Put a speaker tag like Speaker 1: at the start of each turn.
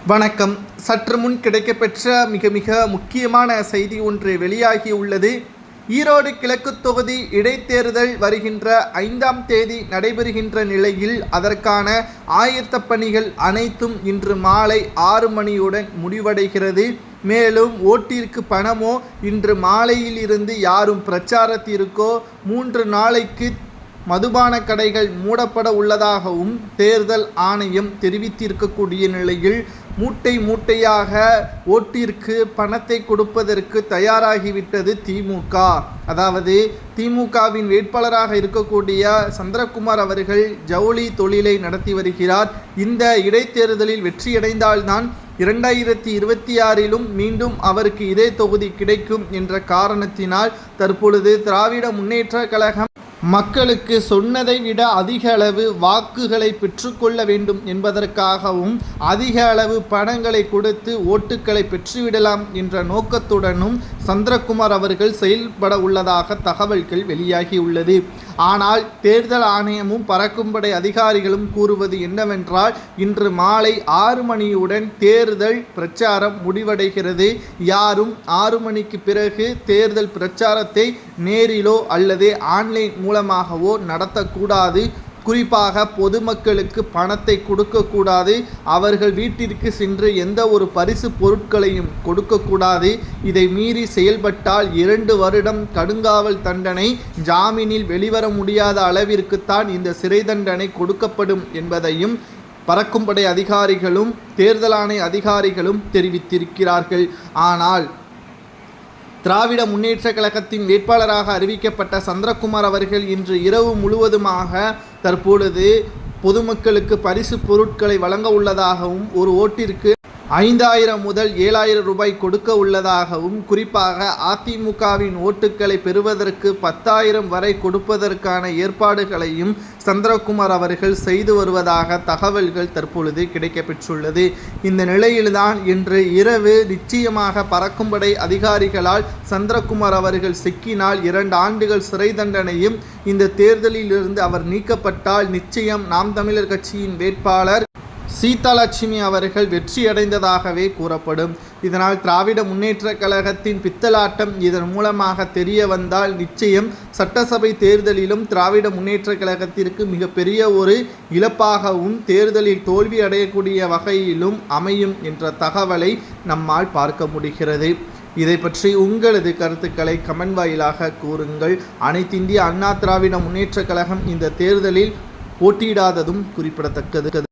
Speaker 1: வணக்கம். சற்று முன் கிடைக்கப்பெற்ற மிக முக்கியமான செய்தி ஒன்று வெளியாகியுள்ளது. ஈரோடு கிழக்கு தொகுதி இடைத்தேர்தல் வருகின்ற 5ஆம் தேதி நடைபெறுகின்ற நிலையில் அதற்கான ஆயத்த பணிகள் அனைத்தும் இன்று மாலை 6 மணியுடன் முடிவடைகிறது. மேலும் ஓட்டிற்கு பணமோ இன்று மாலையில் இருந்து யாரும் பிரச்சாரத்திற்கோ 3 நாளைக்கு மதுபான கடைகள் மூடப்பட உள்ளதாகவும் தேர்தல் ஆணையம் தெரிவித்திருக்கக்கூடிய நிலையில் மூட்டையாக ஓட்டிற்கு பணத்தை கொடுப்பதற்கு தயாராகிவிட்டது திமுக. அதாவது திமுகவின் வேட்பாளராக இருக்கக்கூடிய சந்திரகுமார் அவர்கள் ஜவுளி தொழிலை நடத்தி வருகிறார். இந்த இடைத்தேர்தலில் வெற்றியடைந்தால்தான் 2026 மீண்டும் அவருக்கு இதே தொகுதி கிடைக்கும் என்ற காரணத்தினால் தற்பொழுது திராவிட முன்னேற்ற கழகம் மக்களுக்கு சொன்னதை விட அதிக அளவு வாக்குகளை பெற்றுக்கொள்ள வேண்டும் என்பதற்காகவும் அதிக அளவு பணங்களை கொடுத்து ஓட்டுக்களை பெற்றுவிடலாம் என்ற நோக்கத்துடனும் சந்திரகுமார் அவர்கள் செயல்பட உள்ளதாக தகவல்கள் வெளியாகியுள்ளது. ஆனால் தேர்தல் ஆணையமும் பறக்கும்படை அதிகாரிகளும் கூறுவது என்னவென்றால் இன்று மாலை 6 மணியுடன் தேர்தல் பிரச்சாரம் முடிவடைகிறது. யாரும் 6 மணிக்கு பிறகு தேர்தல் பிரச்சாரத்தை நேரிலோ அல்லது ஆன்லைன் மூலமாகவோ நடத்தக்கூடாது. குறிப்பாக பொதுமக்களுக்கு பணத்தை கொடுக்கக்கூடாது. அவர்கள் வீட்டிற்கு சென்று எந்த ஒரு பரிசு பொருட்களையும் கொடுக்கக்கூடாது. இதை மீறி செயல்பட்டால் 2 வருடம் கடுங்காவல் தண்டனை, ஜாமீனில் வெளிவர முடியாத அளவிற்குத்தான் இந்த சிறை தண்டனை கொடுக்கப்படும் என்பதையும் பறக்கும்படை அதிகாரிகளும் தேர்தல் ஆணைய அதிகாரிகளும் தெரிவித்திருக்கிறார்கள். ஆனால் திராவிட முன்னேற்ற கழகத்தின் வேட்பாளராக அறிவிக்கப்பட்ட சந்திரகுமார் அவர்கள் இன்று இரவு முழுவதுமாக தற்பொழுது பொதுமக்களுக்கு பரிசு பொருட்களை வழங்க உள்ளதாகவும் ஒரு ஓட்டிற்கு 5000 முதல் 7000 ரூபாய் கொடுக்க உள்ளதாகவும், குறிப்பாக அதிமுகவின் ஓட்டுக்களை பெறுவதற்கு 10,000 வரை கொடுப்பதற்கான ஏற்பாடுகளையும் சந்திரகுமார் அவர்கள் செய்து வருவதாக தகவல்கள் தற்பொழுது கிடைக்கப்பெற்றுள்ளது. இந்த நிலையில்தான் இன்று இரவு நிச்சயமாக பறக்கும்படை அதிகாரிகளால் சந்திரகுமார் அவர்கள் சிக்கினால் 2 ஆண்டுகள் சிறை தண்டனையும், இந்த தேர்தலில் இருந்து அவர் நீக்கப்பட்டால் நிச்சயம் நாம் தமிழர் கட்சியின் வேட்பாளர் சீதாலட்சுமி அவர்கள் வெற்றியடைந்ததாகவே கூறப்படும். இதனால் திராவிட முன்னேற்ற கழகத்தின் பித்தலாட்டம் இதன் மூலமாக தெரிய வந்தால் நிச்சயம் சட்டசபை தேர்தலிலும் திராவிட முன்னேற்ற கழகத்திற்கு மிகப்பெரிய ஒரு இழப்பாகவும் தேர்தலில் தோல்வி அடையக்கூடிய வகையிலும் அமையும் என்ற தகவலை நம்மால் பார்க்க முடிகிறது. இதை பற்றி உங்களது கருத்துக்களை கமெண்ட் வாயிலாக கூறுங்கள். அனைத்திந்திய அண்ணா திராவிட முன்னேற்ற கழகம் இந்த தேர்தலில் போட்டியிடாததும் குறிப்பிடத்தக்கது.